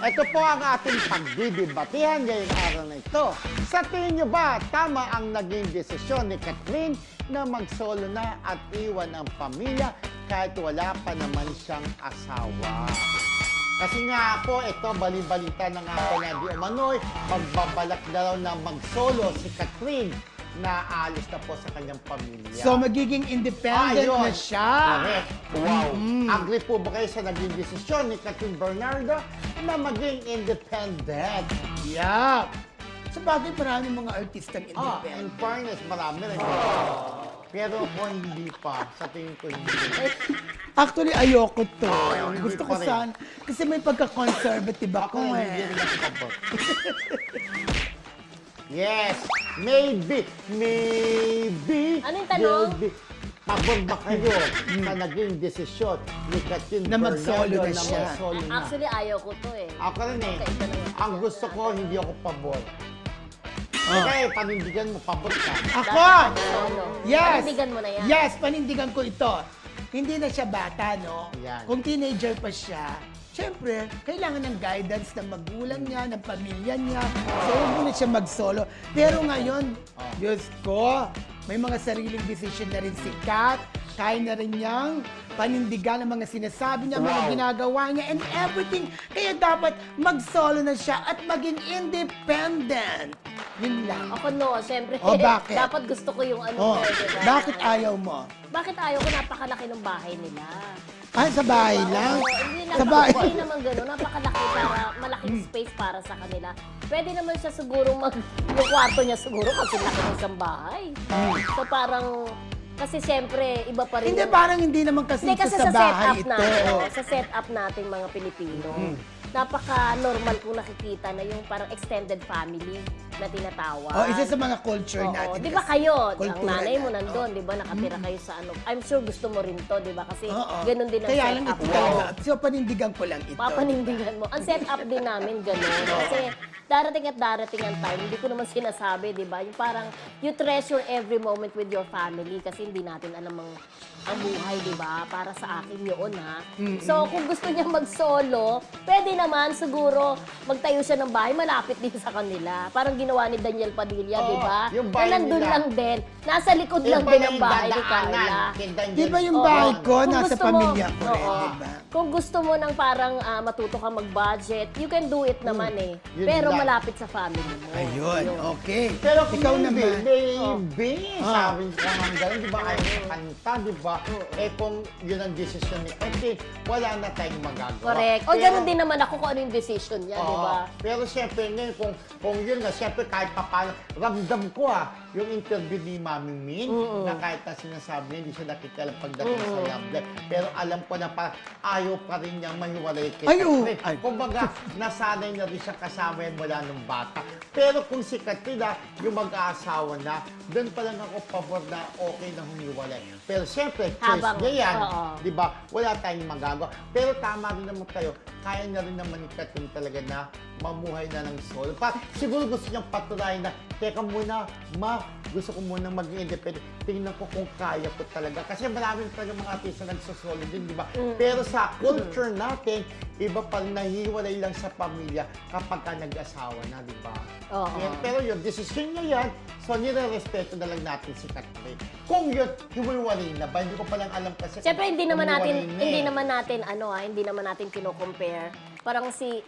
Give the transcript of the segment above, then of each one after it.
Ito po ang ating pagdidibatihan ngayong araw na ito. Sa tingin niyo ba, tama ang naging desisyon ni Catherine na mag-solo na at iwan ang pamilya kahit wala pa naman siyang asawa? Kasi nga po, ito, bali-balita na nga po na di umano'y magbabalak na raw na mag-solo si Catherine na alis na po sa kanyang pamilya. So, magiging independent Ayun. na siya. Correct. Wow. Agree po ba kayo sa naging desisyon ni Catherine Bernardo na maging independent? Yeah. Sa bagay, maraming mga artistang In independent. fairness, marami rin. Pero ako hindi pa. Sa tingin ko hindi. Actually, ayoko to. Hindi Gusto ko pa rin. sana. Kasi may pagka-conservative ako Ako eh. hindi rin ako pabor. Yes, maybe. Ano yung tanong? Maybe. Pabor ba kayo sa naging desisyon ni Catherine Na mag-solo Bernardo na siya. mag-solo na? Actually, ayaw ko to eh. Ako rin eh. Okay, ito na yung Ang gusto ko, hindi ako pabor. Oh. Kaya panindigan mo, pabor ka. Ako! Solo. Yes! Panindigan mo na yan. Yes, panindigan ko ito. Hindi na siya bata, no? Yan. Kung teenager pa siya, syempre, kailangan ng guidance ng magulang niya, ng pamilya niya. So, huwag mo na siya mag-solo. Pero ngayon, Diyos ko, may mga sariling decision na rin si Kat. Kaya na rin niyang panindigan ang mga sinasabi niya, mga Wow. ginagawa niya, and everything. Kaya dapat mag-solo na siya at maging independent. Yun lang. Ako no, syempre. Oh, bakit? Dapat gusto ko yung ano. Oh, diba? bakit ayaw mo? Bakit ayaw ko? Napakalaki ng bahay nila. Ah, sa bahay lang? Oo, hindi Sa bahay. Hindi naman gano'n. Napakalaki para malaking space para sa kanila. Pwede naman siya siguro yung kwarto niya siguro kasi laki ng isang bahay. So parang, kasi siyempre, iba pa rin. Hindi, parang hindi naman kasi, Hindi, kasi sa sa bahay setup ito. natin, sa setup nating mga Pilipino, napaka-normal kung nakikita na yung parang extended family na tinatawag. Oh, isa sa mga culture natin. Di ba kasi. kayo, ang Kultura nanay mo natin. nandun, di ba, nakatira kayo sa ano. I'm sure gusto mo rin to, di ba? Kasi Oo. ganun din ang Kaya lang setup ito mo. talaga. So, panindigan ko lang ito. Papanindigan mo. Ang setup din namin ganun. Kasi darating at darating ang time, hindi ko naman sinasabi, di ba? Yung parang, you treasure every moment with your family kasi hindi natin alam ang buhay, di ba? Para sa akin yun, ha? So, kung gusto niya mag-solo, pwede naman siguro magtayo siya ng bahay, malapit din sa kanila. Parang ginawa ni Daniel Padilla, Oo, di ba? yung Na bahay nandun nila. lang din. Nasa likod lang Iba din na ang yung bahay ni dadaanan Carla. kay Daniel. Di ba yung Oo. bahay ko, Kung nasa gusto mo- pamilya ko rin, Oo. di ba? Kung gusto mo ng parang matuto ka mag-budget, you can do it naman eh. Yun Pero lang. malapit sa family mo. Ayun, okay. Pero kung Ikaw hindi, naman. maybe, sabi ko naman gano'n, di ba, ayaw sa kanta, di ba? Eh kung yun ang desisyon ni Catherine, wala na tayong magagawa. Correct. O ganun din naman ako kung ano yung decision niya, di ba? Pero siyempre ngayon, kung yun nga, siyempre kahit papaano, ramdam ko yung interview ni Mami Min, na kahit na sinasabi niya, hindi siya nakikialam pagdating sa love life. Pero alam ko na parang ayaw pa rin niyang mahiwalay kay Ay, oo. Catherine. Ay. Kumbaga, nasanay na rin siya kasama yan mula nung bata. Pero kung si Catherine, yung mag-aasawa na, doon pa lang ako pabor na okay na humiwalay. Pero siyempre, choice Habang- niya yan. oo. Di ba? Wala tayong magagawa. Pero tama rin naman kayo, kaya na rin naman ni Catherine talaga na mamuhay na ng solo. Siguro gusto niyang patunayan na, teka muna, gusto ko muna maging independent. Tingnan ko kung kaya ko talaga. Kasi maraming talaga mga artista nagsosolo din, di ba? Pero sa culture natin, iba pa rin nahiwalay lang sa pamilya kapag ka nag-asawa na, di ba? Oo. Yan, pero yun, decision niya yan. So, nire-respeto na lang natin si Catherine. Kung yun, hiwalay na ba? Hindi ko palang alam kasi. Siyempre, hindi naman hiwalay natin, na hindi eh. naman natin, hindi naman natin kino-compare. Parang si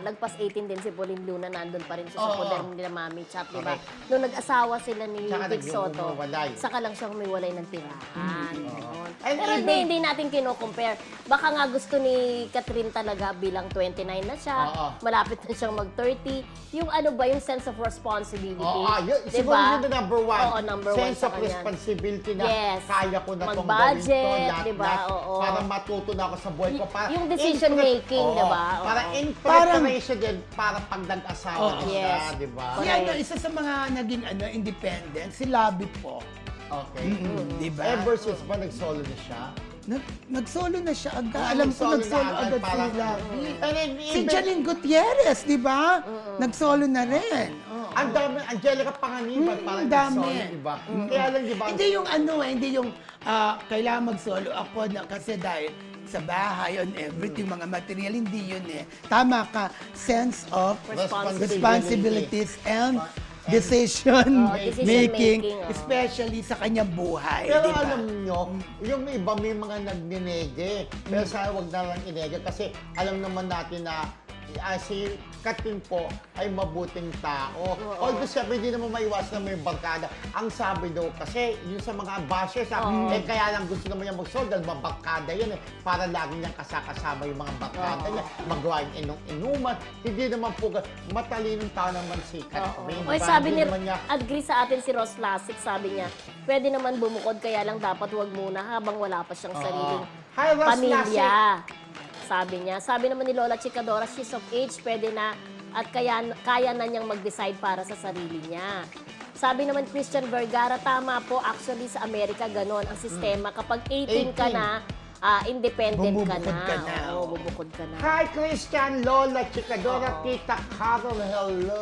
lagpas 18 din si Pauline Luna, nandun pa rin siya sa Oo. poder nila Mami Chat, di ba? Correct. Nung nag-asawa sila ni Tsaka Vic Soto, humiwalay. saka lang siya humiwalay ng tirahan. Ganon. And Pero even- hindi natin kino-compare. Baka nga gusto ni Catherine talaga bilang 29 na siya, Oo. malapit na siyang mag-30. Yung ano ba, yung sense of responsibility. Yun, Di siguro ba? yun the number one. Oo, number one Sense sa of kanya. responsibility na Yes. kaya ko na itong gawin to, Mag-budget, lahat, di ba? lahat, Oo. para matuto na ako sa buhay ko. Para Yung decision making, di ba? Oo. Para in Parang- preparation din, para pag nag-asawa na siya, Yes. di ba? Si Correct. ano, isa sa mga naging independent, si Labi po. Okay. Di ba? Ever since ba nag-solo na siya? Nag-solo na siya agad. Ah, Alam ko nag-solo nag-solo na agad, agad si parang- Labi. And then, Si even- Janine Gutierrez, di ba? Nag-solo na rin. Oo. Ang dami, Angelica Panganiban, parang dami. nag-solo, di ba? Kaya lang, di ba? Hindi yung hindi yung kailangan mag-solo ako na kasi dahil sa bahay, on everything, mga material, hindi yun eh. Tama ka, sense of responsibilities and decision making, making, especially sa kanyang buhay. Pero di ba? alam nyo, yung iba may mga nagninege. Pero sana wag na lang inege kasi alam naman natin na si Katrin po ay mabuting tao. Although siyempre hindi naman maiwas na may barkada. Ang sabi daw kasi, yung sa mga bashers, kaya lang gusto naman niya mag-sold dahil mabarkada yan eh. Para lagi niyang kasama yung mga barkada niya. Magawa yung inuman. Hindi naman po, matalinong tao naman si Katrin. Oy, sabi ni, agree sa atin si Ross Lasik, sabi niya, pwede naman bumukod, kaya lang dapat wag muna habang wala pa siyang sariling Hi, Ross pamilya. Sabi niya. Sabi naman ni Lola Chicadora, she's of age, pwede na at kaya na niyang mag-decide para sa sarili niya. Sabi naman Christian Vergara, tama po, actually sa Amerika ganon ang sistema. Kapag 18 ka na, independent ka Bumubukod na. ka na. Oo, bubukod ka na. Hi, Christian, Lola, Chicadora, Tita Carol, hello.